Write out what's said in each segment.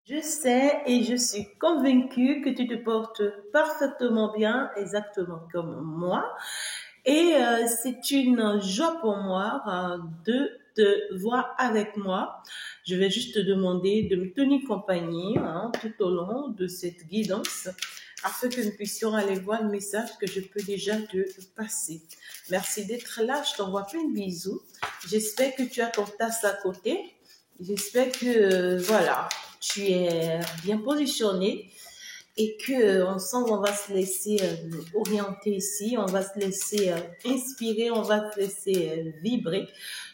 Je sais et je suis convaincue que tu te portes parfaitement bien, exactement comme moi. Et c'est une joie pour moi de te voir avec moi. Je vais juste te demander de me tenir compagnie tout au long de cette guidance afin que nous puissions aller voir le message que je peux déjà te passer. Merci d'être là. Je t'envoie plein de bisous. J'espère que tu as ton tasse à côté. J'espère que, voilà, tu es bien positionné et que ensemble on va se laisser orienter ici, on va se laisser inspirer, on va se laisser vibrer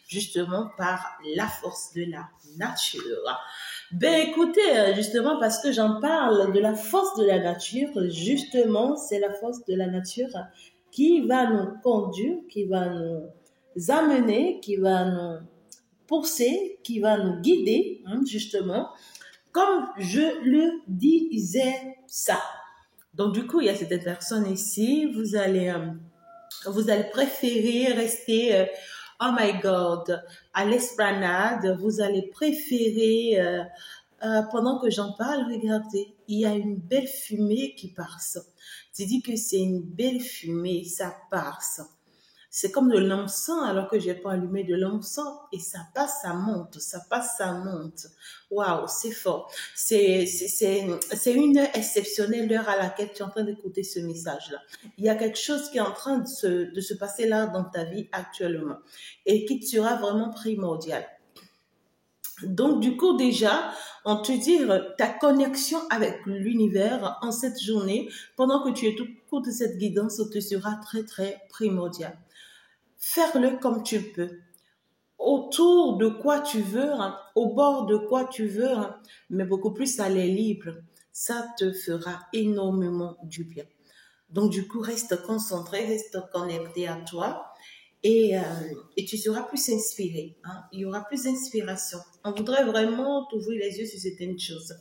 justement par la force de la nature. Ben écoutez, justement parce que j'en parle de la force de la nature, justement c'est la force de la nature qui va nous conduire, qui va nous amener, qui va nous pousser, qui va nous guider, justement, comme je le disais ça. Donc, du coup, il y a cette personne ici, vous allez préférer rester, oh my God, à l'esplanade, vous allez préférer, pendant que j'en parle, regardez, il y a une belle fumée qui passe. Tu dis que c'est une belle fumée, ça passe. C'est comme de l'encens alors que j'ai pas allumé de l'encens et ça passe, ça monte, ça passe, ça monte. Waouh, c'est fort. C'est une heure exceptionnelle, l'heure à laquelle tu es en train d'écouter ce message-là. Il y a quelque chose qui est en train de se passer là dans ta vie actuellement et qui te sera vraiment primordial. Donc, du coup, déjà, on te dit ta connexion avec l'univers en cette journée, pendant que tu écoutes cette guidance, te sera très, très primordial. Faire-le comme tu peux, autour de quoi tu veux, au bord de quoi tu veux, mais beaucoup plus à l'air libre. Ça te fera énormément du bien. Donc, du coup, reste concentré, reste connecté à toi et tu seras plus inspiré. Il y aura plus d'inspiration. On voudrait vraiment t'ouvrir les yeux sur certaines choses.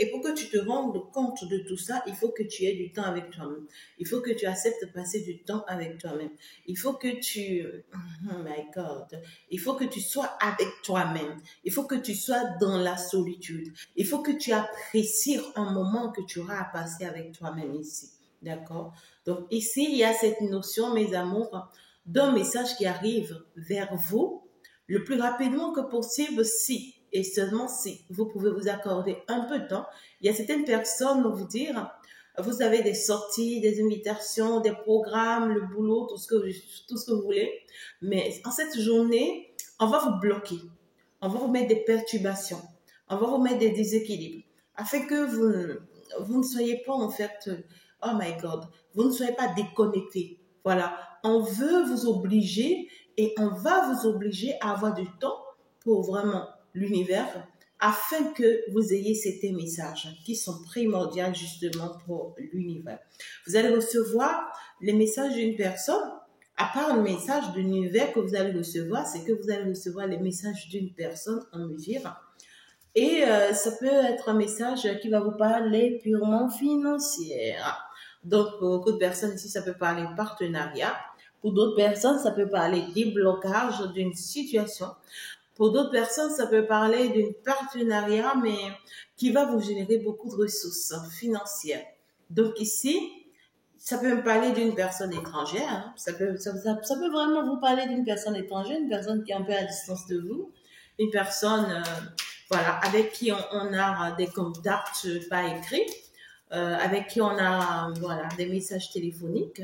Et pour que tu te rendes compte de tout ça, il faut que tu aies du temps avec toi-même. Il faut que tu acceptes de passer du temps avec toi-même. Il faut que oh my God, il faut que tu sois avec toi-même. Il faut que tu sois dans la solitude. Il faut que tu apprécies un moment que tu auras à passer avec toi-même ici. D'accord? Donc ici, il y a cette notion, mes amours, d'un message qui arrive vers vous le plus rapidement que possible si, et seulement si, vous pouvez vous accorder un peu de temps. Il y a certaines personnes vont vous dire, vous avez des sorties, des invitations, des programmes, le boulot, tout ce que vous voulez. Mais en cette journée, on va vous bloquer. On va vous mettre des perturbations. On va vous mettre des déséquilibres. Afin que vous ne soyez pas en fait, oh my God, vous ne soyez pas déconnectés. Voilà, on veut vous obliger et on va vous obliger à avoir du temps pour vraiment l'univers afin que vous ayez certains messages qui sont primordiaux justement pour l'univers. Vous allez recevoir les messages d'une personne. À part le message de l'univers que vous allez recevoir, c'est que vous allez recevoir les messages d'une personne en mesure. Et ça peut être un message qui va vous parler purement financier. Donc, pour beaucoup de personnes ici, ça peut parler partenariat. Pour d'autres personnes, ça peut parler déblocage d'une situation. Pour d'autres personnes, ça peut parler d'un partenariat, mais qui va vous générer beaucoup de ressources financières. Donc ici, ça peut me parler d'une personne étrangère. Ça peut vraiment vous parler d'une personne étrangère, une personne qui est un peu à distance de vous, une personne, voilà, avec qui on a des contacts pas écrits, avec qui on a, voilà, des messages téléphoniques.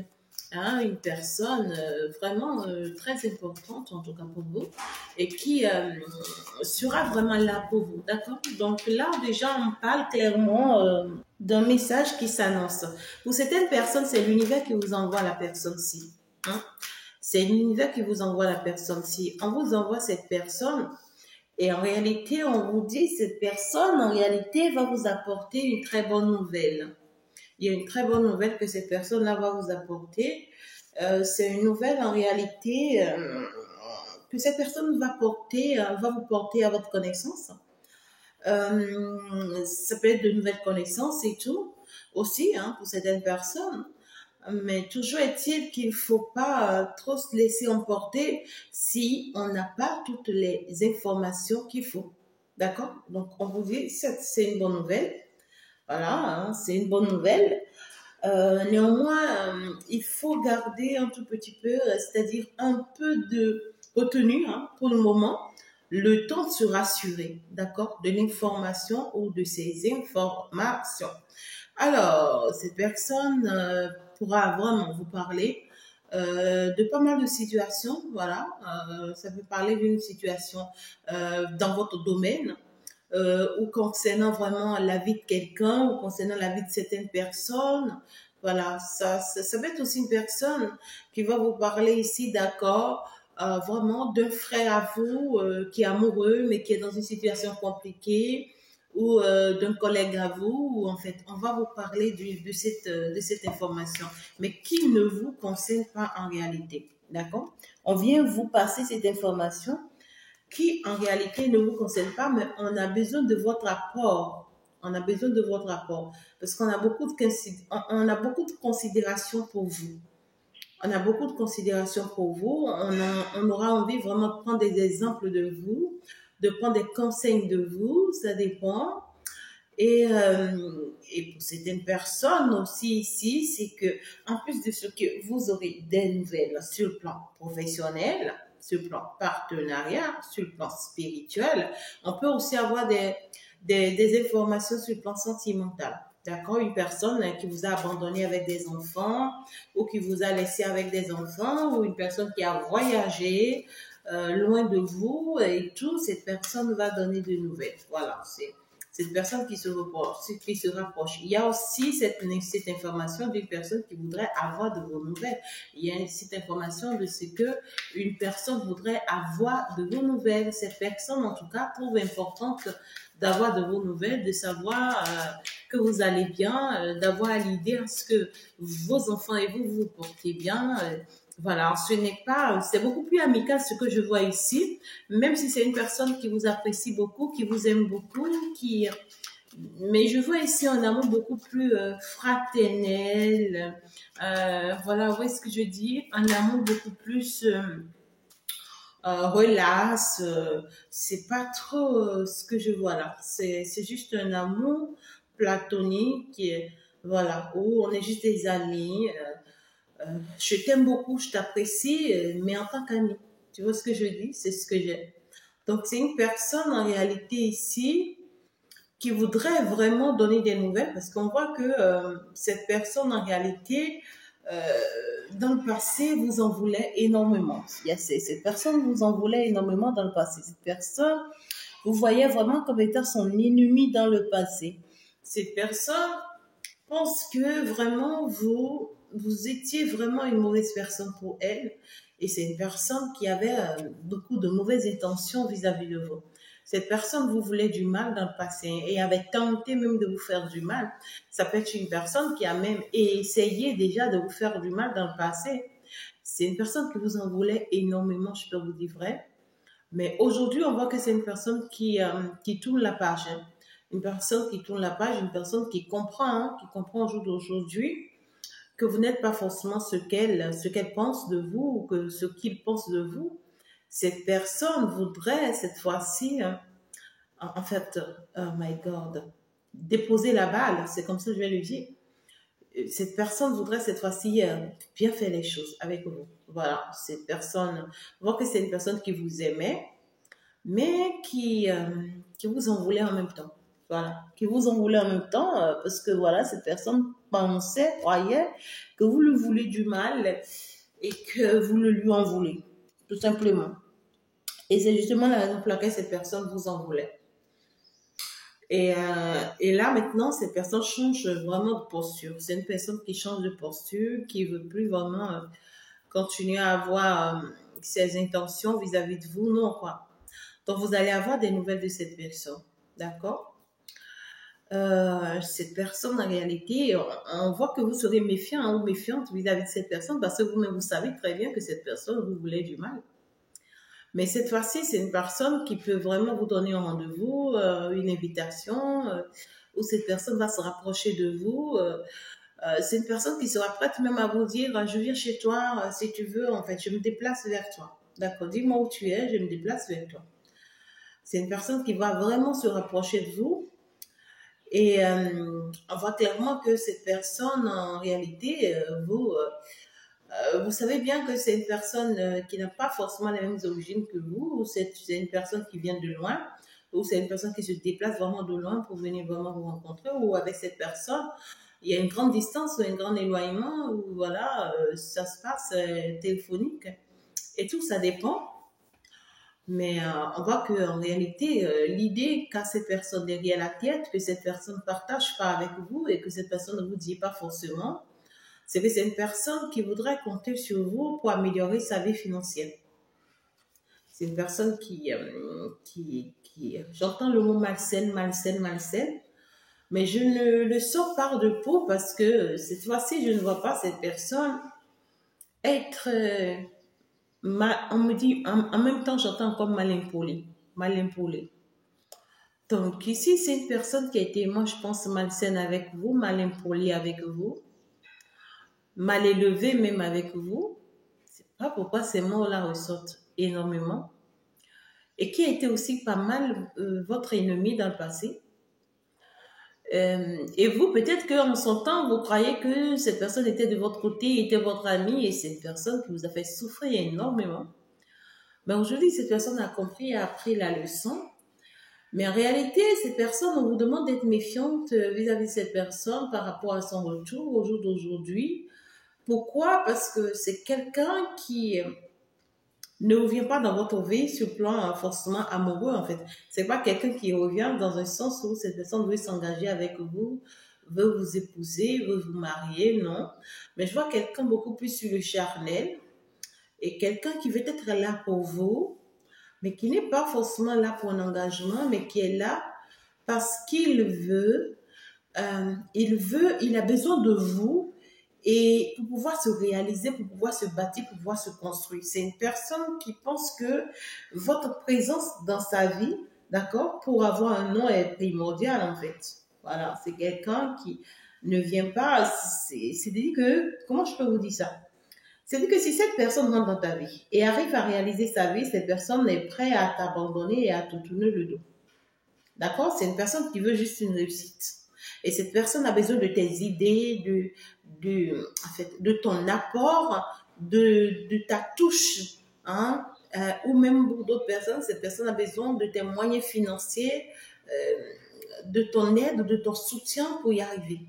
Une personne vraiment très importante, en tout cas pour vous, et qui sera vraiment là pour vous, d'accord? Donc là, déjà, on parle clairement d'un message qui s'annonce. Pour certaines personnes, c'est l'univers qui vous envoie la personne-ci. C'est l'univers qui vous envoie la personne-ci. On vous envoie cette personne et en réalité, on vous dit, cette personne, en réalité, va vous apporter une très bonne nouvelle. Il y a une très bonne nouvelle que cette personne-là va vous apporter. C'est une nouvelle en réalité que cette personne va vous porter à votre connaissance. Ça peut être de nouvelles connaissances et tout aussi pour certaines personnes. Mais toujours est-il qu'il ne faut pas trop se laisser emporter si on n'a pas toutes les informations qu'il faut. D'accord? Donc, on vous dit, c'est une bonne nouvelle. Voilà, hein, c'est une bonne nouvelle. Néanmoins, il faut garder un tout petit peu, c'est-à-dire un peu de retenue hein, pour le moment, le temps de se rassurer, d'accord, de l'information ou de ces informations. Alors, cette personne pourra vraiment vous parler de pas mal de situations, voilà. Ça peut parler d'une situation dans votre domaine ou concernant vraiment la vie de quelqu'un ou concernant la vie de certaines personnes. Voilà, ça va être aussi une personne qui va vous parler ici, d'accord, vraiment d'un frère à vous qui est amoureux mais qui est dans une situation compliquée ou d'un collègue à vous, ou en fait, on va vous parler de cette information, mais qui ne vous concerne pas en réalité. D'accord? On vient vous passer cette information qui en réalité ne vous concerne pas, mais on a besoin de votre apport. On a besoin de votre apport parce qu'on a on a beaucoup de considération pour vous. On a beaucoup de considération pour vous. On aura envie vraiment de prendre des exemples de vous, de prendre des conseils de vous. Ça dépend. Et pour certaines personnes aussi ici, c'est que en plus de ce que vous aurez des nouvelles sur le plan professionnel, sur le plan partenariat, sur le plan spirituel, on peut aussi avoir des informations sur le plan sentimental. D'accord? Une personne qui vous a abandonné avec des enfants ou qui vous a laissé avec des enfants ou une personne qui a voyagé loin de vous et tout, cette personne va donner de nouvelles. Voilà, c'est cette personne qui se rapproche, qui se rapproche. Il y a aussi cette information d'une personne qui voudrait avoir de vos nouvelles. Il y a cette information de ce que une personne voudrait avoir de vos nouvelles. Cette personne, en tout cas, trouve importante d'avoir de vos nouvelles, de savoir que vous allez bien, d'avoir l'idée à ce que vos enfants et vous vous portez bien. Voilà, ce n'est pas, c'est beaucoup plus amical ce que je vois ici, même si c'est une personne qui vous apprécie beaucoup, qui vous aime beaucoup, mais je vois ici un amour beaucoup plus fraternel. Voilà, vous voyez ce que je dis? Un amour beaucoup plus relax. C'est pas trop ce que je vois là. C'est juste un amour platonique qui est, voilà, où on est juste des amis. Je t'aime beaucoup, je t'apprécie, mais en tant qu'ami. Tu vois ce que je dis? C'est ce que j'ai. Donc, c'est une personne en réalité ici qui voudrait vraiment donner des nouvelles parce qu'on voit que cette personne en réalité, euh, dans le passé, vous en voulait énormément. Cette personne vous en voulait énormément dans le passé. Cette personne, vous voyez vraiment comme étant son ennemi dans le passé. Cette personne pense que vraiment vous étiez vraiment une mauvaise personne pour elle et c'est une personne qui avait beaucoup de mauvaises intentions vis-à-vis de vous. Cette personne vous voulait du mal dans le passé et avait tenté même de vous faire du mal. Ça peut être une personne qui a même essayé déjà de vous faire du mal dans le passé. C'est une personne qui vous en voulait énormément, je peux vous dire vrai. Mais aujourd'hui, on voit que c'est une personne qui tourne la page, hein. Une personne qui tourne la page, une personne qui comprend au jour d'aujourd'hui que vous n'êtes pas forcément ce qu'elle pense de vous ou que ce qu'il pense de vous. Cette personne voudrait cette fois-ci, hein, en fait, oh my God, déposer la balle, c'est comme ça que je vais le dire. Cette personne voudrait cette fois-ci bien faire les choses avec vous. Voilà, cette personne, on voit que c'est une personne qui vous aimait, mais qui vous en voulait en même temps. Voilà, qui vous en voulait en même temps parce que voilà, cette personne pensait, croyait que vous lui voulez du mal et que vous le lui en voulez, tout simplement. Et c'est justement la raison pour laquelle cette personne vous en voulait. Et là, maintenant, cette personne change vraiment de posture. C'est une personne qui change de posture, qui veut plus vraiment continuer à avoir ses intentions vis-à-vis de vous. Non, quoi. Donc, vous allez avoir des nouvelles de cette personne. D'accord? Cette personne, en réalité, on voit que vous serez méfiant hein, ou méfiante vis-à-vis de cette personne parce que vous-même, vous savez très bien que cette personne vous voulez du mal. Mais cette fois-ci, c'est une personne qui peut vraiment vous donner un rendez-vous, une invitation, où cette personne va se rapprocher de vous. C'est une personne qui sera prête même à vous dire, je viens chez toi, si tu veux, en fait, je me déplace vers toi. D'accord, dis-moi où tu es, je me déplace vers toi. C'est une personne qui va vraiment se rapprocher de vous. Et on voit clairement que cette personne, en réalité, vous savez bien que c'est une personne qui n'a pas forcément les mêmes origines que vous, ou c'est une personne qui vient de loin, ou c'est une personne qui se déplace vraiment de loin pour venir vraiment vous rencontrer, ou avec cette personne, il y a une grande distance ou un grand éloignement, ou voilà, ça se passe téléphonique. Et tout, ça dépend. Mais on voit qu'en réalité, l'idée qu'a cette personne derrière la tête, que cette personne ne partage pas avec vous et que cette personne ne vous dit pas forcément, c'est que c'est une personne qui voudrait compter sur vous pour améliorer sa vie financière. C'est une personne j'entends le mot malsaine, malsaine, malsaine, mais je ne le sors par de peau parce que cette fois-ci, je ne vois pas cette personne être on me dit, en même temps, j'entends comme mal impoli, mal impoli. Donc ici, c'est une personne qui a été, moi je pense, malsaine avec vous, mal impolie avec vous, mal élevée même avec vous. C'est pas pourquoi ces mots-là ressortent énormément. Et qui a été aussi pas mal votre ennemi dans le passé. Et vous, peut-être qu'en son temps, vous croyez que cette personne était de votre côté, était votre ami, et c'est une personne qui vous a fait souffrir énormément. Mais aujourd'hui, cette personne a compris et a appris la leçon. Mais en réalité, cette personne, on vous demande d'être méfiante vis-à-vis de cette personne par rapport à son retour au jour d'aujourd'hui. Pourquoi? Parce que c'est quelqu'un qui ne revient pas dans votre vie sur le plan forcément amoureux, en fait. C'est pas quelqu'un qui revient dans un sens où cette personne veut s'engager avec vous, veut vous épouser, veut vous marier, non. Mais je vois quelqu'un beaucoup plus sur le charnel et quelqu'un qui veut être là pour vous, mais qui n'est pas forcément là pour un engagement, mais qui est là parce qu'il veut, il a besoin de vous et pour pouvoir se réaliser, pour pouvoir se bâtir, pour pouvoir se construire. C'est une personne qui pense que votre présence dans sa vie, d'accord, pour avoir un nom est primordial en fait. Voilà, c'est quelqu'un qui ne vient pas, c'est-à-dire que, comment je peux vous dire ça? C'est-à-dire que si cette personne rentre dans ta vie et arrive à réaliser sa vie, cette personne est prête à t'abandonner et à te tourner le dos. D'accord? C'est une personne qui veut juste une réussite. Et cette personne a besoin de tes idées, en fait, de ton apport, de ta touche. Hein? Ou même pour d'autres personnes, cette personne a besoin de tes moyens financiers, de ton aide, de ton soutien pour y arriver.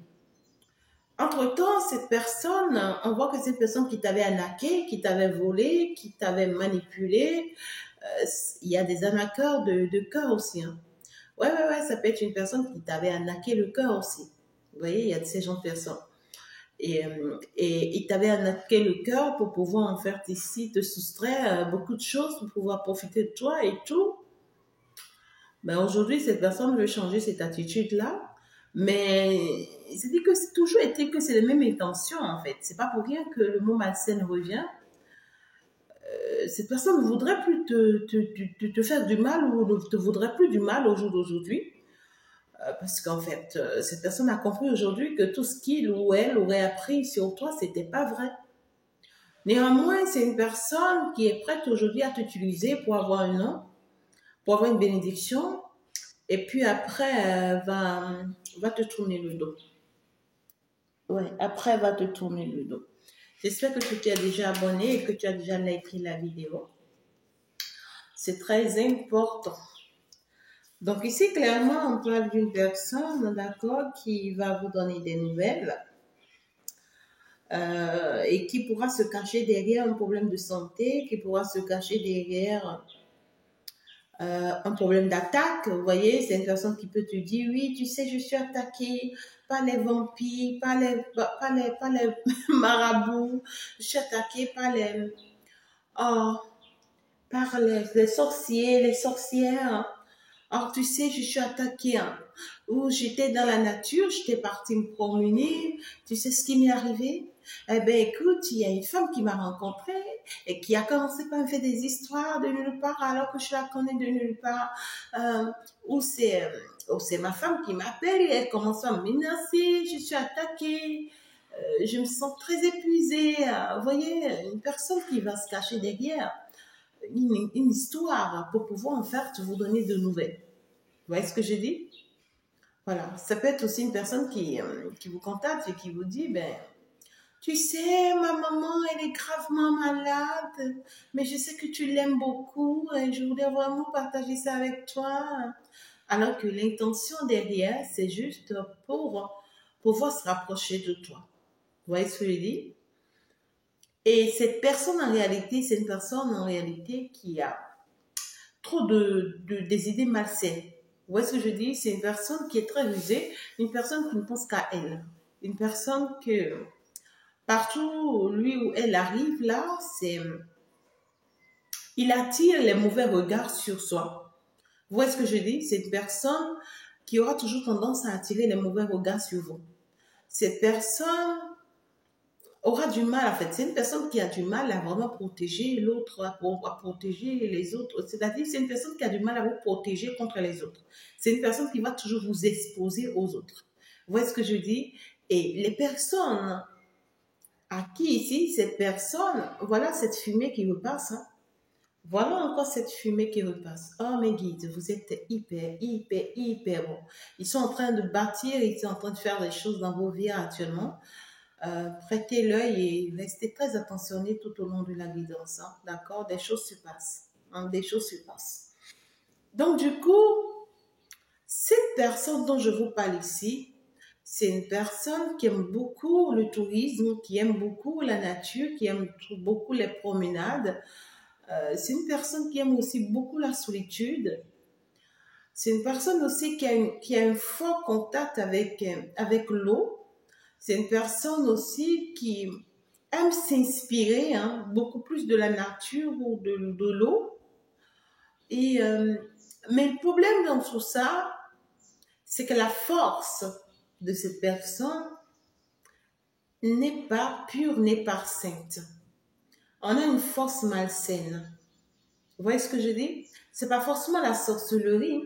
Entre-temps, cette personne, on voit que c'est une personne qui t'avait arnaqué, qui t'avait volé, qui t'avait manipulé. Il y a des arnaqueurs de cœur aussi. Hein. Ouais, ça peut être une personne qui t'avait arnaqué le cœur aussi. Vous voyez, il y a de ces gens de personnes. Et il t'avait arnaqué le cœur pour pouvoir en faire ici, te soustraire beaucoup de choses, pour pouvoir profiter de toi et tout. Ben aujourd'hui, cette personne veut changer cette attitude-là. Mais c'est dit que c'est toujours été que c'est les mêmes intentions, en fait. C'est pas pour rien que le mot malsaine revient. Cette personne ne voudrait plus te faire du mal ou ne te voudrait plus du mal au jour d'aujourd'hui. Parce qu'en fait, cette personne a compris aujourd'hui que tout ce qu'il ou elle aurait appris sur toi, c'était pas vrai. Néanmoins, c'est une personne qui est prête aujourd'hui à t'utiliser pour avoir un nom, pour avoir une bénédiction, et puis après, va te tourner le dos. Ouais, après, va te tourner le dos. J'espère que tu t'es déjà abonné et que tu as déjà liké la vidéo. C'est très important. Donc ici, clairement, on parle d'une personne, d'accord, qui va vous donner des nouvelles et qui pourra se cacher derrière un problème de santé, qui pourra se cacher derrière un problème d'attaque. Vous voyez, c'est une personne qui peut te dire, oui, tu sais, je suis attaquée par les vampires, par les marabouts, je suis attaquée par les sorciers, les sorcières. Alors, tu sais, je suis attaquée, hein, où j'étais dans la nature, j'étais partie me promener. Tu sais ce qui m'est arrivé? Eh ben, écoute, il y a une femme qui m'a rencontrée et qui a commencé par me faire des histoires de nulle part alors que je la connais de nulle part. Où c'est ma femme qui m'appelle et elle commence à me menacer, je suis attaquée. Je me sens très épuisée. Vous voyez, une personne qui va se cacher derrière une histoire pour pouvoir en fait vous donner de nouvelles. Vous voyez ce que je dis? Voilà, ça peut être aussi une personne qui vous contacte et qui vous dit, ben, tu sais, ma maman, elle est gravement malade, mais je sais que tu l'aimes beaucoup et je voulais vraiment partager ça avec toi. Alors que l'intention derrière, c'est juste pour pouvoir se rapprocher de toi. Vous voyez ce que je dis? Et cette personne en réalité, c'est une personne en réalité qui a trop des idées malsaines. Vous voyez ce que je dis? C'est une personne qui est très rusée, une personne qui ne pense qu'à elle. Une personne que partout où lui ou elle arrive là, il attire les mauvais regards sur soi. Vous voyez ce que je dis? C'est une personne qui aura toujours tendance à attirer les mauvais regards sur vous. Cette personne aura du mal, en fait. C'est une personne qui a du mal à vraiment protéger l'autre, à protéger les autres. C'est-à-dire, c'est une personne qui a du mal à vous protéger contre les autres. C'est une personne qui va toujours vous exposer aux autres. Vous voyez ce que je dis? Et les personnes à qui ici, cette personne, voilà cette fumée qui repasse, hein. Voilà encore cette fumée qui repasse. Oh mes guides, vous êtes hyper bon. Ils sont en train de bâtir, ils sont en train de faire des choses dans vos vies actuellement. Prêtez l'œil et restez très attentionnés tout au long de la guidance. Hein, d'accord? Des choses se passent. Hein, des choses se passent. Donc du coup, cette personne dont je vous parle ici, c'est une personne qui aime beaucoup le tourisme, qui aime beaucoup la nature, qui aime beaucoup les promenades. C'est une personne qui aime aussi beaucoup la solitude. C'est une personne aussi qui a un fort contact avec l'eau. C'est une personne aussi qui aime s'inspirer hein, beaucoup plus de la nature ou de l'eau. Mais le problème dans tout ça, c'est que la force de cette personne n'est pas pure, n'est pas sainte. On a une force malsaine. Vous voyez ce que je dis? C'est pas forcément la sorcellerie,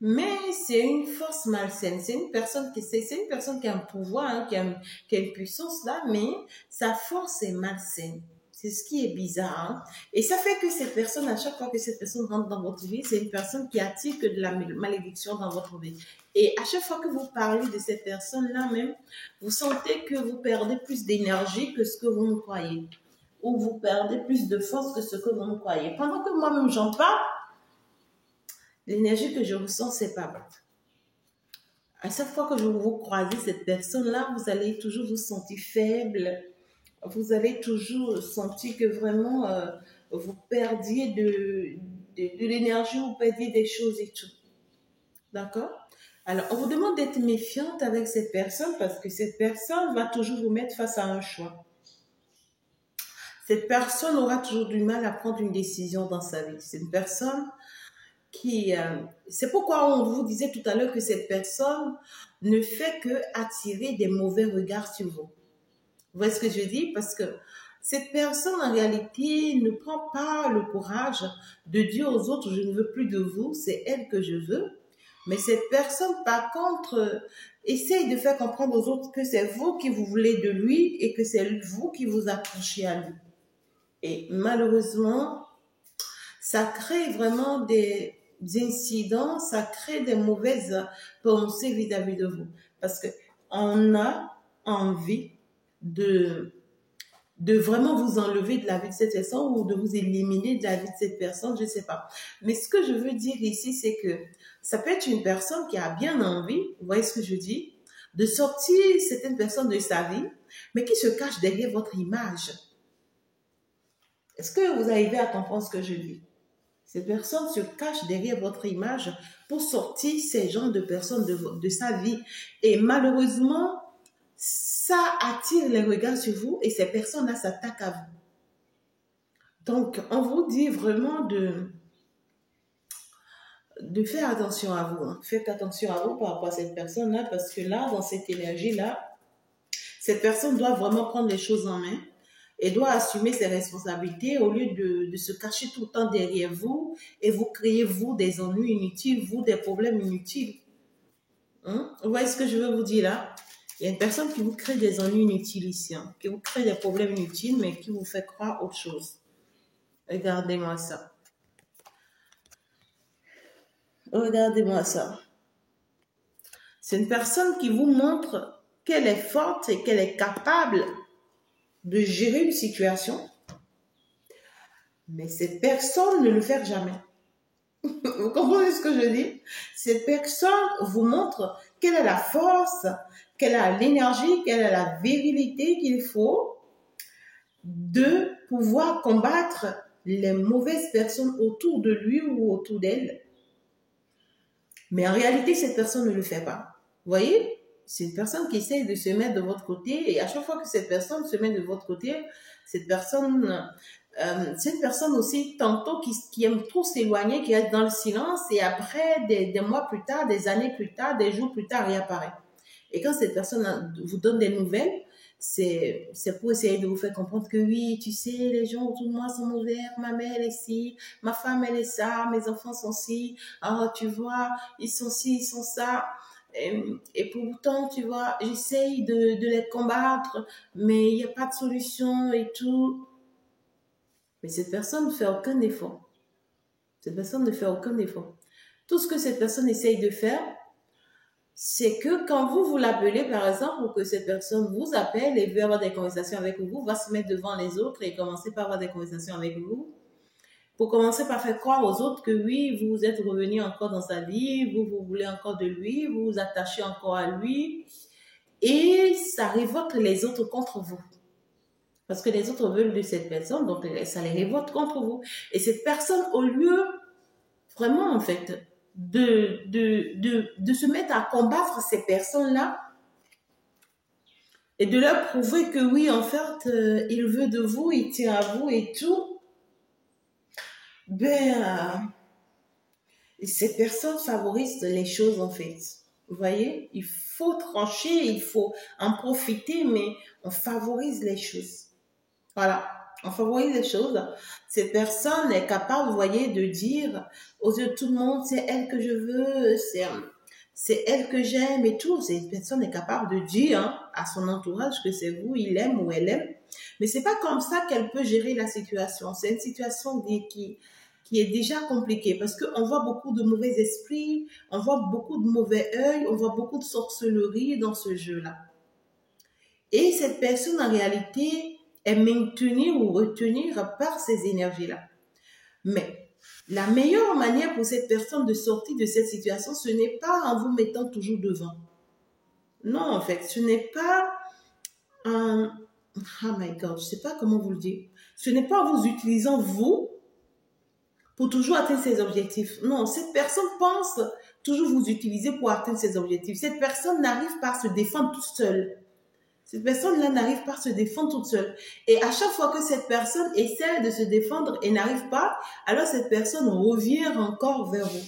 mais c'est une force malsaine. C'est une personne qui a un pouvoir, hein, qui a une puissance là, mais sa force est malsaine. C'est ce qui est bizarre. Hein? Et ça fait que cette personne, à chaque fois que cette personne rentre dans votre vie, c'est une personne qui attire que de la malédiction dans votre vie. Et à chaque fois que vous parlez de cette personne-là même, vous sentez que vous perdez plus d'énergie que ce que vous ne croyez. Ou vous perdez plus de force que ce que vous ne croyez. Pendant que moi-même j'en parle, l'énergie que je ressens, c'est pas bon. À chaque fois que je vous croisez cette personne-là, vous allez toujours vous sentir faible. Vous allez toujours sentir que vraiment vous perdiez de l'énergie, vous perdiez des choses et tout. D'accord? Alors, on vous demande d'être méfiante avec cette personne parce que cette personne va toujours vous mettre face à un choix. Cette personne aura toujours du mal à prendre une décision dans sa vie. C'est une personne c'est pourquoi on vous disait tout à l'heure que cette personne ne fait que attirer des mauvais regards sur vous. Vous voyez ce que je dis? Parce que cette personne, en réalité, ne prend pas le courage de dire aux autres, je ne veux plus de vous, c'est elle que je veux. Mais cette personne, par contre, essaye de faire comprendre aux autres que c'est vous qui vous voulez de lui et que c'est vous qui vous accrochez à lui. Et malheureusement, ça crée vraiment des incidents, ça crée des mauvaises pensées vis-à-vis de vous. Parce qu'on a envie de vraiment vous enlever de la vie de cette personne ou de vous éliminer de la vie de cette personne, je ne sais pas. Mais ce que je veux dire ici, c'est que ça peut être une personne qui a bien envie, vous voyez ce que je dis, de sortir certaines personnes de sa vie, mais qui se cache derrière votre image. Est-ce que vous arrivez à comprendre ce que je dis? Cette personne se cache derrière votre image pour sortir ces genres de personnes de sa vie. Et malheureusement, ça attire les regards sur vous et ces personnes-là s'attaquent à vous. Donc, on vous dit vraiment de faire attention à vous. Hein. Faites attention à vous par rapport à cette personne-là parce que là, dans cette énergie-là, cette personne doit vraiment prendre les choses en main et doit assumer ses responsabilités au lieu de se cacher tout le temps derrière vous et vous créez, vous, des ennuis inutiles, vous, des problèmes inutiles. Hein? Vous voyez ce que je veux vous dire là? Il y a une personne qui vous crée des ennuis inutiles ici, hein, qui vous crée des problèmes inutiles, mais qui vous fait croire autre chose. Regardez-moi ça. Regardez-moi ça. C'est une personne qui vous montre qu'elle est forte et qu'elle est capable de gérer une situation, mais cette personne ne le fait jamais. Vous comprenez ce que je dis? Cette personne vous montre qu'elle a la force, qu'elle a l'énergie, qu'elle a la virilité qu'il faut de pouvoir combattre les mauvaises personnes autour de lui ou autour d'elle. Mais en réalité, cette personne ne le fait pas. Vous voyez? C'est une personne qui essaye de se mettre de votre côté et à chaque fois que cette personne se met de votre côté, cette personne, c'est une personne aussi tantôt qui aime trop s'éloigner, qui reste dans le silence et après, des mois plus tard, des années plus tard, des jours plus tard, réapparaît. Et quand cette personne vous donne des nouvelles, c'est pour essayer de vous faire comprendre que oui, tu sais, les gens autour de moi sont mauvais, ma mère elle est ci, ma femme elle est ça, mes enfants sont ci, alors tu vois, ils sont ci, ils sont ça. Et pourtant, tu vois, j'essaye de les combattre, mais il n'y a pas de solution et tout. Mais cette personne ne fait aucun effort. Cette personne ne fait aucun effort. Tout ce que cette personne essaye de faire, c'est que quand vous l'appelez, par exemple, ou que cette personne vous appelle et veut avoir des conversations avec vous, va se mettre devant les autres et commencer par avoir des conversations avec vous, pour commencer par faire croire aux autres que oui, vous êtes revenu encore dans sa vie, vous voulez encore de lui, vous vous attachez encore à lui, et ça révolte les autres contre vous. Parce que les autres veulent de cette personne, donc ça les révolte contre vous. Et cette personne, au lieu vraiment, en fait, de se mettre à combattre ces personnes-là et de leur prouver que oui, en fait, il veut de vous, il tient à vous et tout, ben, ces personnes favorisent les choses, en fait. Vous voyez, il faut trancher, il faut en profiter, mais on favorise les choses. Voilà, on favorise les choses. Cette personne est capable, vous voyez, de dire aux yeux de tout le monde, c'est elle que je veux, c'est elle que j'aime et tout. Cette personne est capable de dire à son entourage que c'est vous, il aime ou elle aime. Mais c'est pas comme ça qu'elle peut gérer la situation. C'est une situation qui est déjà compliquée parce qu'on voit beaucoup de mauvais esprits, on voit beaucoup de mauvais œil, on voit beaucoup de sorcellerie dans ce jeu-là. Et cette personne, en réalité, est maintenue ou retenue par ces énergies-là. Mais la meilleure manière pour cette personne de sortir de cette situation, ce n'est pas en vous mettant toujours devant. Non, en fait, ce n'est pas un... Oh my God, je ne sais pas comment vous le dire. Ce n'est pas en vous utilisant, vous, pour toujours atteindre ses objectifs. Non, cette personne pense toujours vous utiliser pour atteindre ses objectifs. Cette personne n'arrive pas à se défendre toute seule. Cette personne-là n'arrive pas à se défendre toute seule. Et à chaque fois que cette personne essaie de se défendre et n'arrive pas, alors cette personne revient encore vers vous.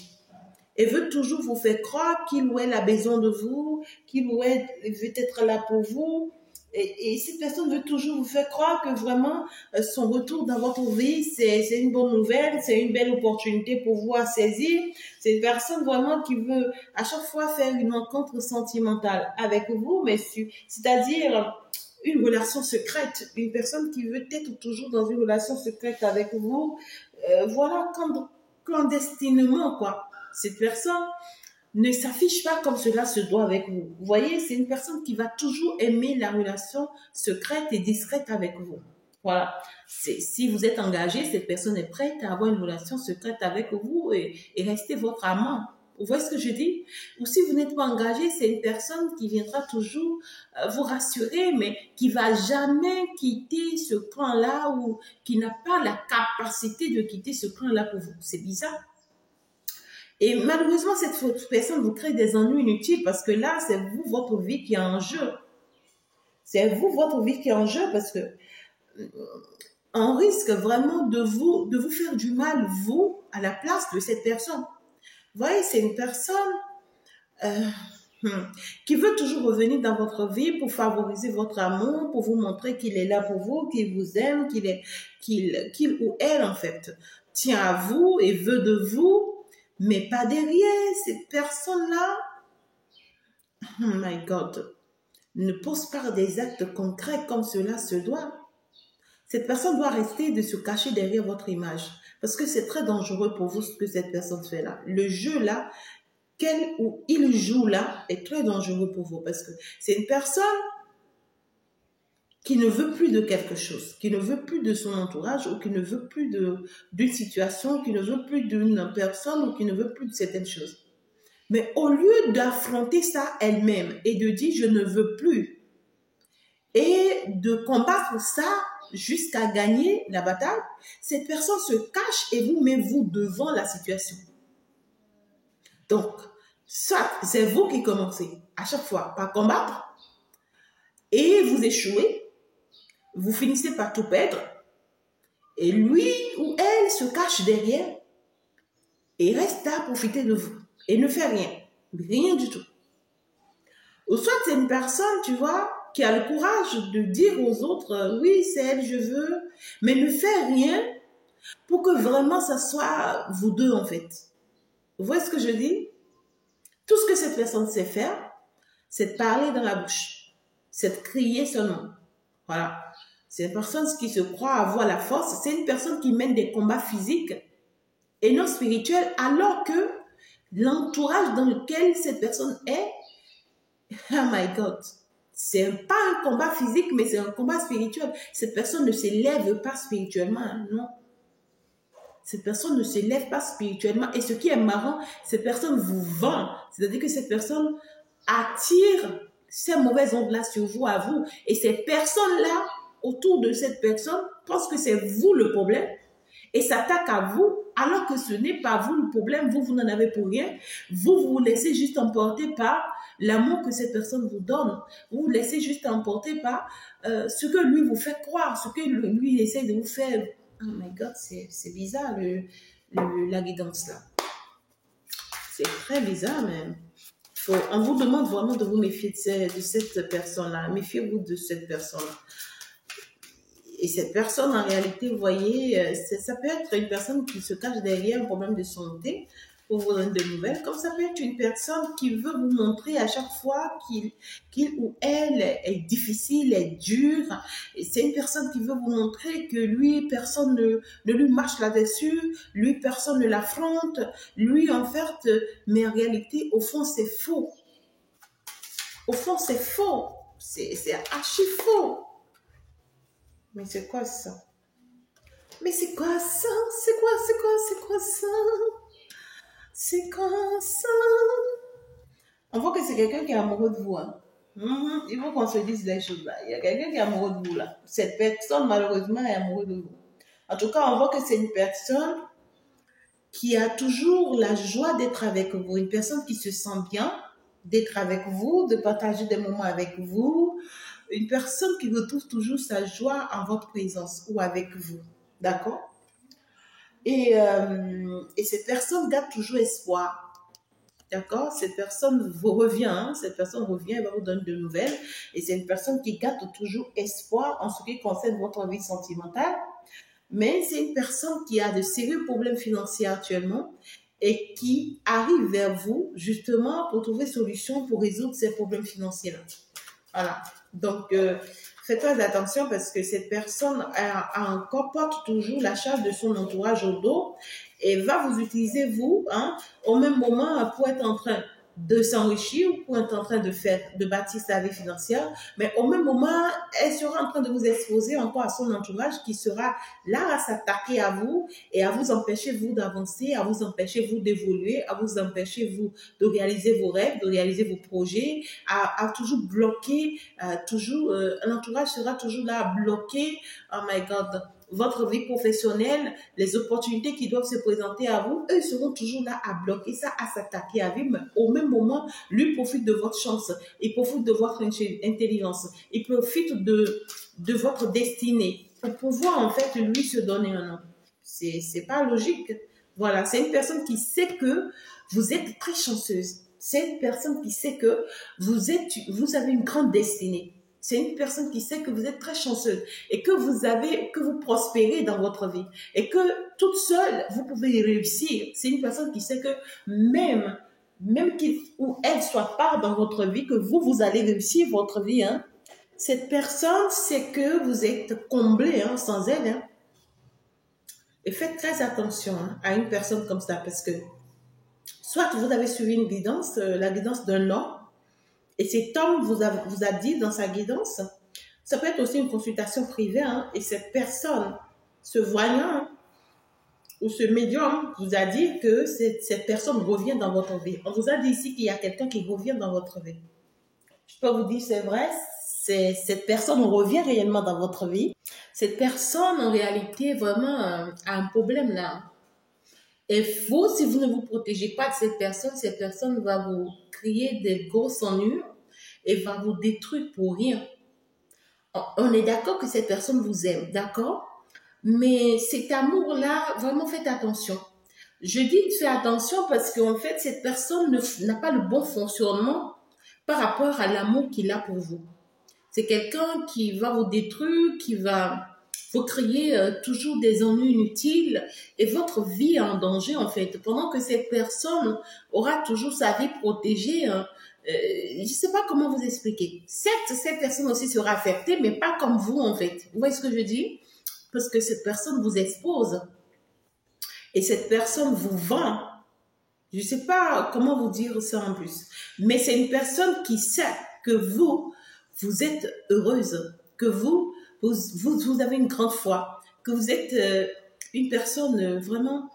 Et veut toujours vous faire croire qu'il ou elle a besoin de vous, qu'il ou elle veut être là pour vous. Et cette personne veut toujours vous faire croire que vraiment son retour dans votre vie, c'est une bonne nouvelle, c'est une belle opportunité pour vous à saisir. C'est une personne vraiment qui veut à chaque fois faire une rencontre sentimentale avec vous, mais c'est-à-dire une relation secrète, une personne qui veut être toujours dans une relation secrète avec vous. Voilà, clandestinement, quoi. Cette personne ne s'affiche pas comme cela se doit avec vous. Vous voyez, c'est une personne qui va toujours aimer la relation secrète et discrète avec vous. Voilà. Si vous êtes engagé, cette personne est prête à avoir une relation secrète avec vous et rester votre amant. Vous voyez ce que je dis? Ou si vous n'êtes pas engagé, c'est une personne qui viendra toujours vous rassurer, mais qui va jamais quitter ce camp-là ou qui n'a pas la capacité de quitter ce camp-là pour vous. C'est bizarre. Et malheureusement, cette personne vous crée des ennuis inutiles parce que là, c'est vous, votre vie qui est en jeu. C'est vous, votre vie qui est en jeu parce que on risque vraiment de vous faire du mal, vous, à la place de cette personne. Vous voyez, c'est une personne qui veut toujours revenir dans votre vie pour favoriser votre amour, pour vous montrer qu'il est là pour vous, qu'il vous aime, qu'il ou elle, en fait, tient à vous et veut de vous. Mais pas derrière, cette personne-là, oh my God, ne pose pas des actes concrets comme cela se doit. Cette personne doit rester de se cacher derrière votre image. Parce que c'est très dangereux pour vous ce que cette personne fait là. Le jeu là, qu'elle ou il joue là, est très dangereux pour vous. Parce que c'est une personne qui ne veut plus de quelque chose, qui ne veut plus de son entourage ou qui ne veut plus d'une situation, qui ne veut plus d'une personne ou qui ne veut plus de certaines choses. Mais au lieu d'affronter ça elle-même et de dire je ne veux plus et de combattre ça jusqu'à gagner la bataille, cette personne se cache et vous met vous devant la situation. Donc, soit c'est vous qui commencez à chaque fois par combattre et vous échouez, vous finissez par tout perdre et lui ou elle se cache derrière et reste à profiter de vous et ne fait rien, rien du tout. Ou soit c'est une personne, tu vois, qui a le courage de dire aux autres, oui, c'est elle, je veux, mais ne fait rien pour que vraiment ça soit vous deux en fait. Vous voyez ce que je dis? Tout ce que cette personne sait faire, c'est de parler dans la bouche, c'est de crier son nom. Voilà. C'est une personne qui se croit avoir la force, c'est une personne qui mène des combats physiques et non spirituels, alors que l'entourage dans lequel cette personne est, oh my God, c'est pas un combat physique, mais c'est un combat spirituel. Cette personne ne s'élève pas spirituellement, non. Cette personne ne s'élève pas spirituellement. Et ce qui est marrant, cette personne vous vend. C'est-à-dire que cette personne attire ces mauvaises ondes-là sur vous, à vous. Et ces personnes-là, autour de cette personne, pensent que c'est vous le problème et s'attaquent à vous, alors que ce n'est pas vous le problème. Vous n'en avez pour rien. Vous vous laissez juste emporter par l'amour que cette personne vous donne. Vous vous laissez juste emporter par ce que lui vous fait croire, ce que lui essaie de vous faire. Oh my God, c'est bizarre la guidance là. C'est très bizarre même. On vous demande vraiment de vous méfier de cette personne-là. Méfiez-vous de cette personne-là. Et cette personne, en réalité, vous voyez, ça peut être une personne qui se cache derrière un problème de santé pour vous donner de nouvelles, comme ça peut être une personne qui veut vous montrer à chaque fois qu'il ou elle est difficile, est dur. Et c'est une personne qui veut vous montrer que lui, personne ne lui marche là-dessus, lui, personne ne l'affronte, lui, en fait, mais en réalité, au fond, c'est faux. Au fond, c'est faux. C'est archi faux. Mais c'est quoi ça? Mais c'est quoi ça? C'est quoi ça? C'est quoi ça? On voit que c'est quelqu'un qui est amoureux de vous. Hein. Il faut qu'on se dise les choses là. Il y a quelqu'un qui est amoureux de vous là. Cette personne, malheureusement, est amoureuse de vous. En tout cas, on voit que c'est une personne qui a toujours la joie d'être avec vous. Une personne qui se sent bien d'être avec vous, de partager des moments avec vous. Une personne qui retrouve toujours sa joie en votre présence ou avec vous. D'accord? Et cette personne garde toujours espoir. D'accord? Cette personne vous revient, hein? Cette personne revient, elle va vous donner de nouvelles. Et c'est une personne qui garde toujours espoir en ce qui concerne votre vie sentimentale. Mais c'est une personne qui a de sérieux problèmes financiers actuellement et qui arrive vers vous justement pour trouver solution pour résoudre ces problèmes financiers-là. Voilà. Donc, faites très attention parce que cette personne encore porte toujours la charge de son entourage au dos et va vous utiliser, vous, hein, au même moment pour être en train de s'enrichir ou pour être en train de bâtir sa vie financière, mais au même moment, elle sera en train de vous exposer encore à son entourage qui sera là à s'attaquer à vous et à vous empêcher, vous, d'avancer, à vous empêcher, vous, d'évoluer, à vous empêcher, vous, de réaliser vos rêves, de réaliser vos projets, à toujours bloquer, l'entourage sera toujours là à bloquer, oh my God, votre vie professionnelle, les opportunités qui doivent se présenter à vous, eux seront toujours là à bloquer ça, à s'attaquer à vous, mais au même moment, lui profite de votre chance, il profite de votre intelligence, il profite de votre destinée pour pouvoir en fait lui se donner un nom. C'est pas logique. Voilà, c'est une personne qui sait que vous êtes très chanceuse. C'est une personne qui sait que vous avez une grande destinée. C'est une personne qui sait que vous êtes très chanceuse et que vous prospérez dans votre vie et que toute seule, vous pouvez y réussir. C'est une personne qui sait que même qu'il ou elle soit pas dans votre vie, que vous allez réussir votre vie, hein. Cette personne, c'est que vous êtes comblé hein, sans elle. Hein. Et faites très attention hein, à une personne comme ça parce que soit vous avez suivi une guidance, la guidance d'un homme, et cet homme vous a dit dans sa guidance, ça peut être aussi une consultation privée, hein, et cette personne, ce voyant ou ce médium vous a dit que cette personne revient dans votre vie. On vous a dit ici qu'il y a quelqu'un qui revient dans votre vie. Je peux vous dire, c'est vrai, cette personne revient réellement dans votre vie. Cette personne, en réalité, vraiment a un problème là. Et vous, si vous ne vous protégez pas de cette personne va vous créer des grosses ennuis et va vous détruire pour rien. On est d'accord que cette personne vous aime, d'accord? Mais cet amour-là, vraiment faites attention. Je dis faites attention parce qu'en fait, cette personne n'a pas le bon fonctionnement par rapport à l'amour qu'il a pour vous. C'est quelqu'un qui va vous détruire, qui va vous créer toujours des ennuis inutiles et votre vie est en danger en fait. Pendant que cette personne aura toujours sa vie protégée, je ne sais pas comment vous expliquer. Certes, cette personne aussi sera affectée, mais pas comme vous en fait. Vous voyez ce que je dis? Parce que cette personne vous expose et cette personne vous vend. Je ne sais pas comment vous dire ça en plus, mais c'est une personne qui sait que vous êtes heureuse, que vous avez une grande foi, que vous êtes une personne vraiment,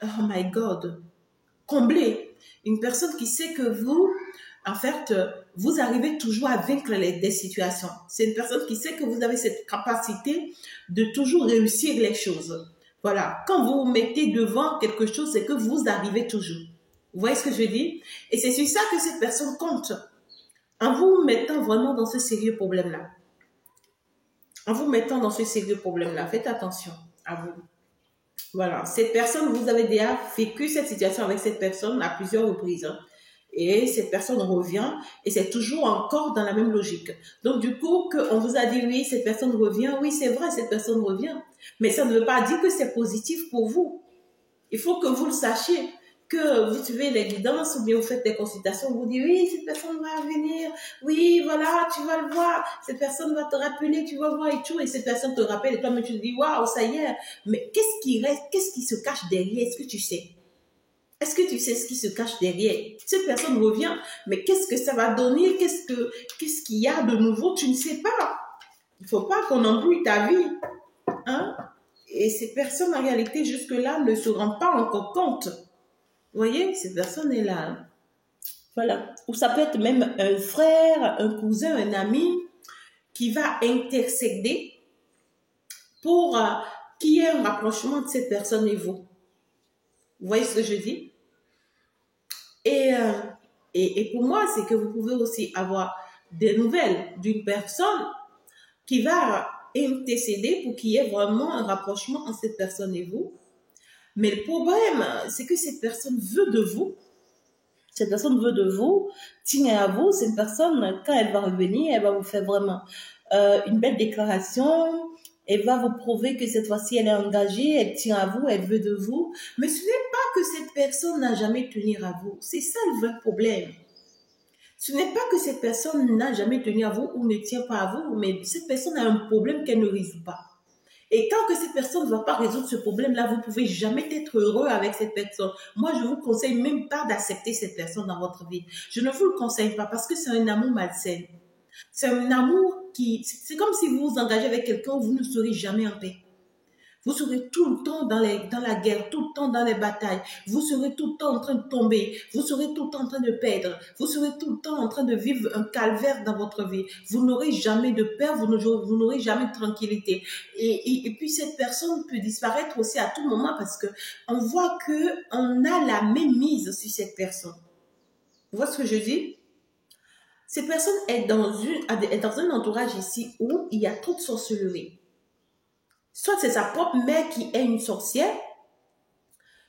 oh my God, comblée. Une personne qui sait que vous, en fait, vous arrivez toujours à vaincre des situations. C'est une personne qui sait que vous avez cette capacité de toujours réussir les choses. Voilà, quand vous vous mettez devant quelque chose, c'est que vous arrivez toujours. Vous voyez ce que je veux dire? Et c'est sur ça que cette personne compte. En vous mettant vraiment dans ce sérieux problème-là. En vous mettant dans ce sérieux problème-là, faites attention à vous. Voilà, cette personne, vous avez déjà vécu cette situation avec cette personne à plusieurs reprises. Hein. Et cette personne revient et c'est toujours encore dans la même logique. Donc du coup, on vous a dit oui, cette personne revient. Oui, c'est vrai, cette personne revient. Mais ça ne veut pas dire que c'est positif pour vous. Il faut que vous le sachiez. Que vous suivez les guidances ou bien vous faites des consultations, vous dites oui, cette personne va venir, oui, voilà, tu vas le voir, cette personne va te rappeler, tu vas voir et tout, et cette personne te rappelle et toi, mais tu te dis waouh, ça y est, mais qu'est-ce qui reste, qu'est-ce qui se cache derrière, est-ce que tu sais? Est-ce que tu sais ce qui se cache derrière? Cette personne revient, mais qu'est-ce que ça va donner? Qu'est-ce qu'il y a de nouveau? Tu ne sais pas. Il ne faut pas qu'on embrouille ta vie, hein? Et ces personnes, en réalité, jusque-là, ne se rendent pas encore compte. Vous voyez, cette personne est là. Voilà. Ou ça peut être même un frère, un cousin, un ami qui va intercéder pour qu'il y ait un rapprochement de cette personne et vous. Vous voyez ce que je dis? Et pour moi, c'est que vous pouvez aussi avoir des nouvelles d'une personne qui va intercéder pour qu'il y ait vraiment un rapprochement entre cette personne et vous. Mais le problème, c'est que cette personne veut de vous. Cette personne veut de vous, tient à vous. C'est une personne, quand elle va revenir, elle va vous faire vraiment une belle déclaration. Elle va vous prouver que cette fois-ci, elle est engagée, elle tient à vous, elle veut de vous. Mais ce n'est pas que cette personne n'a jamais tenu à vous. C'est ça le vrai problème. Ce n'est pas que cette personne n'a jamais tenu à vous ou ne tient pas à vous, mais cette personne a un problème qu'elle ne résout pas. Et tant que cette personne ne va pas résoudre ce problème-là, vous ne pouvez jamais être heureux avec cette personne. Moi, je ne vous conseille même pas d'accepter cette personne dans votre vie. Je ne vous le conseille pas parce que c'est un amour malsain. C'est un amour c'est comme si vous vous engagez avec quelqu'un, vous ne serez jamais en paix. Vous serez tout le temps dans la guerre, tout le temps dans les batailles. Vous serez tout le temps en train de tomber. Vous serez tout le temps en train de perdre. Vous serez tout le temps en train de vivre un calvaire dans votre vie. Vous n'aurez jamais de paix, vous n'aurez jamais de tranquillité. Et puis cette personne peut disparaître aussi à tout moment parce que on voit qu'on a la même mise sur cette personne. Vous voyez ce que je dis? Cette personne est dans un entourage ici où il y a trop de sorcellerie. Soit c'est sa propre mère qui est une sorcière,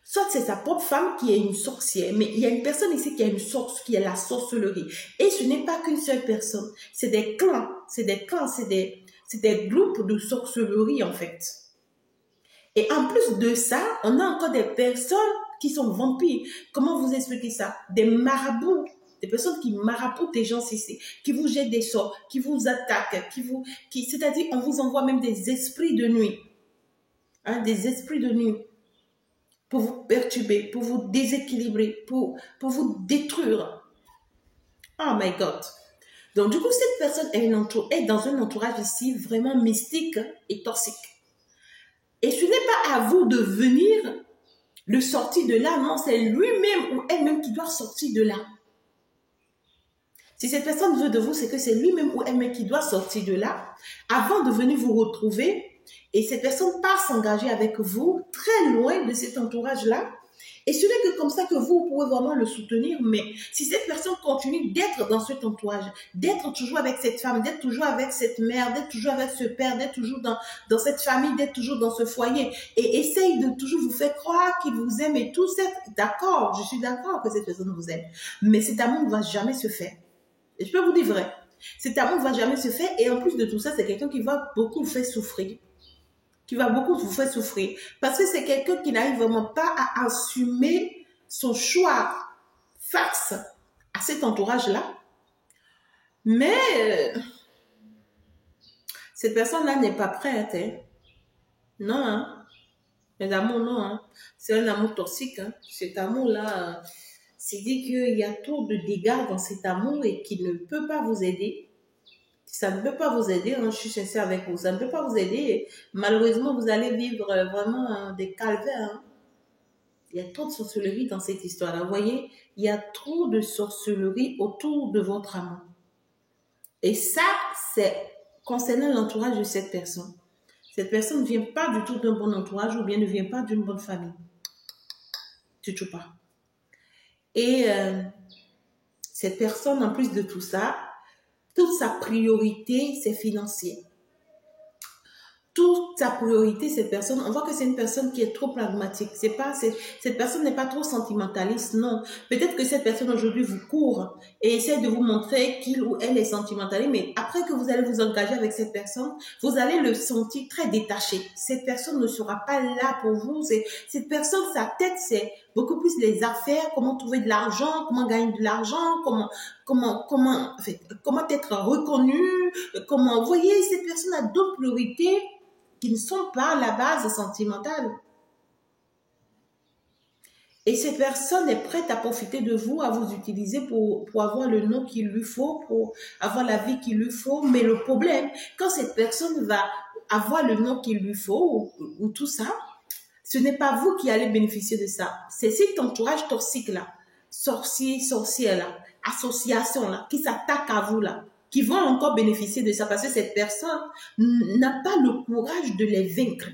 soit c'est sa propre femme qui est une sorcière. Mais il y a une personne ici qui a qui est la sorcellerie. Et ce n'est pas qu'une seule personne. C'est des clans, c'est des groupes de sorcellerie en fait. Et en plus de ça, on a encore des personnes qui sont vampires. Comment vous expliquer ça? Des marabouts des personnes qui maraboutent des gens, qui vous jettent des sorts, qui vous attaquent, c'est-à-dire on vous envoie même des esprits de nuit, hein, des esprits de nuit pour vous perturber, pour vous déséquilibrer, pour vous détruire. Oh my God. Donc du coup, cette personne est dans un entourage ici vraiment mystique et toxique. Et ce n'est pas à vous de venir le sortir de là, non, c'est lui-même ou elle-même qui doit sortir de là. Si cette personne veut de vous, c'est que c'est lui-même ou elle-même qui doit sortir de là avant de venir vous retrouver. Et cette personne part s'engager avec vous très loin de cet entourage-là. Et ce n'est que comme ça que vous pouvez vraiment le soutenir. Mais si cette personne continue d'être dans cet entourage, d'être toujours avec cette femme, d'être toujours avec cette mère, d'être toujours avec ce père, d'être toujours dans cette famille, d'être toujours dans ce foyer, et essaye de toujours vous faire croire qu'il vous aime et tout, d'accord, je suis d'accord que cette personne vous aime. Mais cet amour ne va jamais se faire. Et je peux vous dire vrai. Cet amour ne va jamais se faire. Et en plus de tout ça, c'est quelqu'un qui va beaucoup vous faire souffrir. Qui va beaucoup vous faire souffrir. Parce que c'est quelqu'un qui n'arrive vraiment pas à assumer son choix face à cet entourage-là. Mais cette personne-là n'est pas prête. Hein. Non, hein. L'amour, non. Hein. C'est un amour toxique. Hein. Cet amour-là, c'est dit qu'il y a trop de dégâts dans cet amour et qu'il ne peut pas vous aider. Ça ne peut pas vous aider, hein, je suis sincère avec vous, ça ne peut pas vous aider. Malheureusement, vous allez vivre vraiment des calvaires. Hein. Il y a trop de sorcellerie dans cette histoire-là. Vous voyez, il y a trop de sorcellerie autour de votre amour. Et ça, c'est concernant l'entourage de cette personne. Cette personne ne vient pas du tout d'un bon entourage ou bien ne vient pas d'une bonne famille. Du tout pas. Et cette personne, en plus de tout ça, toute sa priorité, c'est financier. Toute sa priorité, cette personne, on voit que c'est une personne qui est trop pragmatique. Cette personne n'est pas trop sentimentaliste, non. Peut-être que cette personne aujourd'hui vous court et essaie de vous montrer qu'il ou elle est sentimentaliste, mais après que vous allez vous engager avec cette personne, vous allez le sentir très détaché. Cette personne ne sera pas là pour vous. Cette personne, sa tête, c'est beaucoup plus les affaires, comment trouver de l'argent, comment gagner de l'argent, comment être reconnu, vous voyez, cette personne a d'autres priorités qui ne sont pas la base sentimentale. Et cette personne est prête à profiter de vous, à vous utiliser pour avoir le nom qu'il lui faut, pour avoir la vie qu'il lui faut. Mais le problème, quand cette personne va avoir le nom qu'il lui faut, ou tout ça, ce n'est pas vous qui allez bénéficier de ça. C'est cet entourage toxique-là, sorcier, sorcière-là, association-là, qui s'attaque à vous là, qui vont encore bénéficier de ça parce que cette personne n'a pas le courage de les vaincre.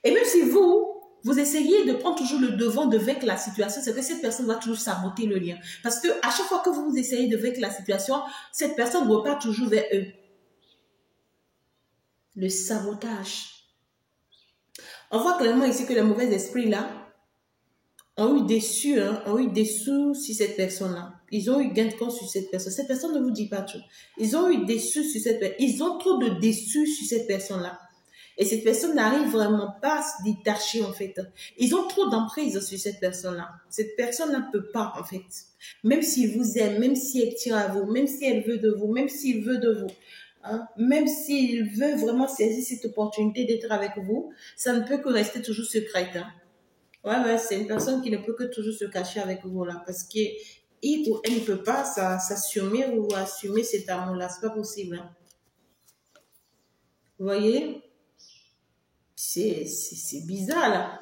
Et même si vous essayez de prendre toujours le devant de vaincre la situation, c'est que cette personne va toujours saboter le lien. Parce que à chaque fois que vous essayez de vaincre la situation, cette personne repart toujours vers eux. Le sabotage. On voit clairement ici que les mauvais esprits là ont eu des sous, sur cette personne-là. Ils ont eu gain de cause sur cette personne. Cette personne ne vous dit pas tout. Ils ont eu des sous sur cette personne. Ils ont trop de déçus sur cette personne-là. Et cette personne n'arrive vraiment pas à se détacher, en fait. Ils ont trop d'emprise sur cette personne-là. Cette personne ne peut pas, en fait. Même s'il vous aime, même si elle tire à vous, même si elle veut de vous, même s'il veut de vous, hein, même s'il veut vraiment saisir cette opportunité d'être avec vous, ça ne peut que rester toujours secret. Hein. Ouais, c'est une personne qui ne peut que toujours se cacher avec vous, là. Parce qu'il ou elle ne peut pas s'assumer ou assumer cet amour-là. C'est pas possible. Hein. Vous voyez? C'est bizarre, là.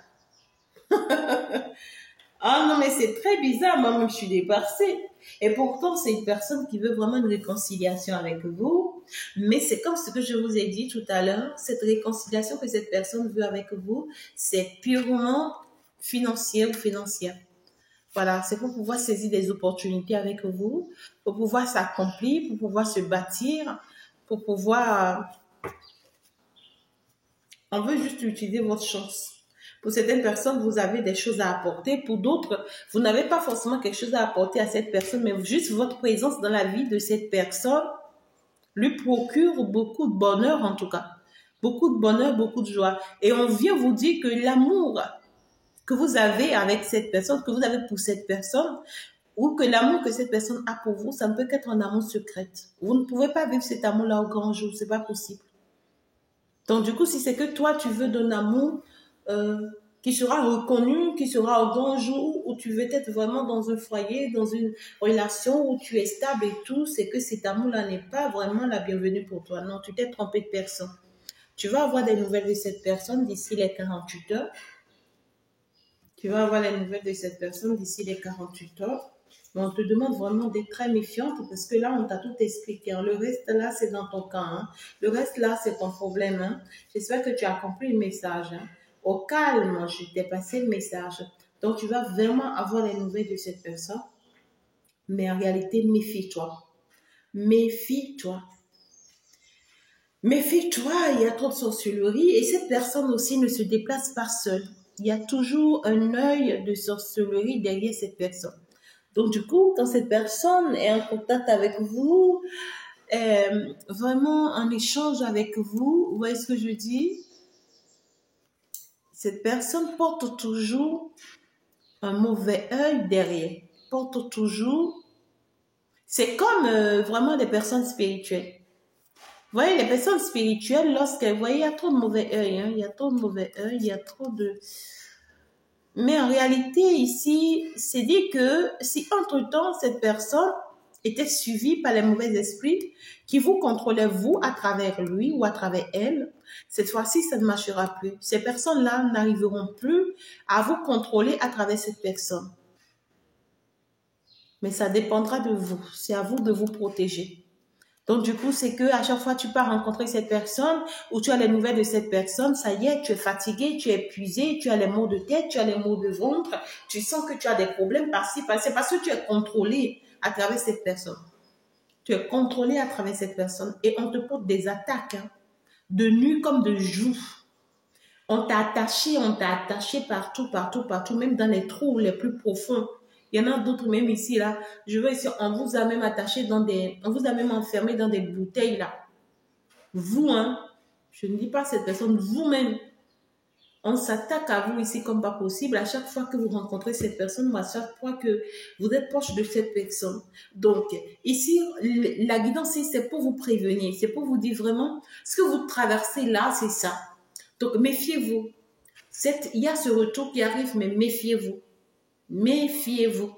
Ah non, mais c'est très bizarre. Moi-même, je suis dépassée. Et pourtant, c'est une personne qui veut vraiment une réconciliation avec vous. Mais c'est comme ce que je vous ai dit tout à l'heure. Cette réconciliation que cette personne veut avec vous, c'est purement financière ou financière. Voilà, c'est pour pouvoir saisir des opportunités avec vous, pour pouvoir s'accomplir, pour pouvoir se bâtir, pour pouvoir... On veut juste utiliser votre chance. Pour certaines personnes, vous avez des choses à apporter. Pour d'autres, vous n'avez pas forcément quelque chose à apporter à cette personne, mais juste votre présence dans la vie de cette personne lui procure beaucoup de bonheur en tout cas. Beaucoup de bonheur, beaucoup de joie. Et on vient vous dire que l'amour que vous avez avec cette personne, que vous avez pour cette personne, ou que l'amour que cette personne a pour vous, ça ne peut qu'être un amour secret. Vous ne pouvez pas vivre cet amour-là au grand jour, c'est pas possible. Donc du coup, si c'est que toi, tu veux d'un amour qui sera reconnu, qui sera au grand jour, où tu veux être vraiment dans un foyer, dans une relation où tu es stable et tout, c'est que cet amour-là n'est pas vraiment la bienvenue pour toi. Non, tu t'es trompé de personne. Tu vas avoir des nouvelles de cette personne d'ici les 48 heures. Tu vas avoir les nouvelles de cette personne d'ici les 48 heures. Mais on te demande vraiment d'être très méfiante parce que là, on t'a tout expliqué. Hein. Le reste, là, c'est dans ton camp. Hein. Le reste, là, c'est ton problème. Hein. J'espère que tu as compris le message. Hein. Au calme, je t'ai passé le message. Donc, tu vas vraiment avoir les nouvelles de cette personne. Mais en réalité, méfie-toi. Méfie-toi. Méfie-toi, il y a trop de sorcellerie et cette personne aussi ne se déplace pas seule. Il y a toujours un œil de sorcellerie derrière cette personne. Donc du coup, quand cette personne est en contact avec vous, vraiment en échange avec vous, vous voyez ce que je dis? Cette personne porte toujours un mauvais œil derrière. Porte toujours. C'est comme vraiment des personnes spirituelles. Vous voyez, les personnes spirituelles, lorsqu'elles voient, il y a trop de mauvais œil, hein, il y a trop de mauvais œil, il y a trop de... Mais en réalité, ici, c'est dit que si entre-temps, cette personne était suivie par les mauvais esprits qui vous contrôlaient, vous, à travers lui ou à travers elle, cette fois-ci, ça ne marchera plus. Ces personnes-là n'arriveront plus à vous contrôler à travers cette personne. Mais ça dépendra de vous. C'est à vous de vous protéger. Donc, du coup, c'est que à chaque fois que tu pars rencontrer cette personne ou tu as les nouvelles de cette personne, ça y est, tu es fatigué, tu es épuisé, tu as les maux de tête, tu as les maux de ventre, tu sens que tu as des problèmes par-ci, par-ci, parce que tu es contrôlé à travers cette personne. Tu es contrôlé à travers cette personne et on te porte des attaques, hein, de nu comme de jour. On t'a attaché partout, partout, partout, même dans les trous les plus profonds. Il y en a d'autres même ici, là. Je veux ici, on vous a même attaché on vous a même enfermé dans des bouteilles, là. Vous, hein. Je ne dis pas cette personne, vous-même. On s'attaque à vous ici comme pas possible. À chaque fois que vous rencontrez cette personne ou à chaque fois que vous êtes proche de cette personne. Donc, ici, la guidance, c'est pour vous prévenir. C'est pour vous dire vraiment, ce que vous traversez là, c'est ça. Donc, méfiez-vous. Il y a ce retour qui arrive, mais méfiez-vous. Méfiez-vous.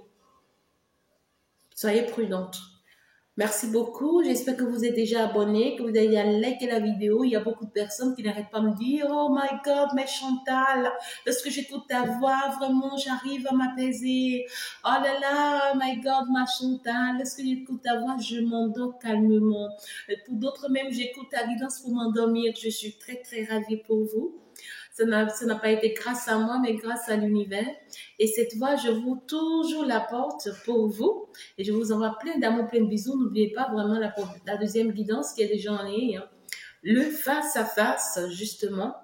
Soyez prudente. Merci beaucoup. J'espère que vous êtes déjà abonné, que vous avez déjà liké la vidéo. Il y a beaucoup de personnes qui n'arrêtent pas de me dire « Oh my God, mais Chantal, lorsque j'écoute ta voix, vraiment, j'arrive à m'apaiser. Oh là là, my God, ma Chantal, lorsque j'écoute ta voix, je m'endors calmement. » Pour d'autres même, j'écoute ta guidance pour m'endormir. Je suis très, très ravie pour vous. Ça n'a pas été grâce à moi, mais grâce à l'univers. Et cette voix, je vous toujours la porte pour vous. Et je vous envoie plein d'amour, plein de bisous. N'oubliez pas vraiment la deuxième guidance qui est déjà en ligne. Hein. Le face-à-face, justement.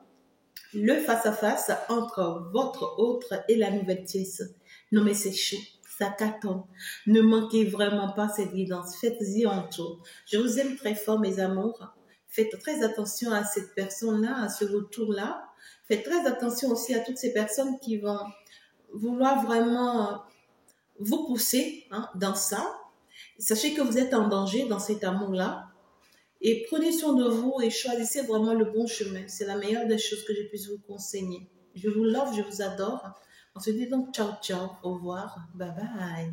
Le face-à-face entre votre autre et la nouvelle pièce. Non, mais c'est chaud. Ça cartonne. Ne manquez vraiment pas cette guidance. Faites-y en tout. Je vous aime très fort, mes amours. Faites très attention à cette personne-là, à ce retour-là. Faites très attention aussi à toutes ces personnes qui vont vouloir vraiment vous pousser hein, dans ça. Sachez que vous êtes en danger dans cet amour-là. Et prenez soin de vous et choisissez vraiment le bon chemin. C'est la meilleure des choses que je puisse vous conseiller. Je vous love, je vous adore. On se dit donc ciao, ciao, au revoir, bye bye.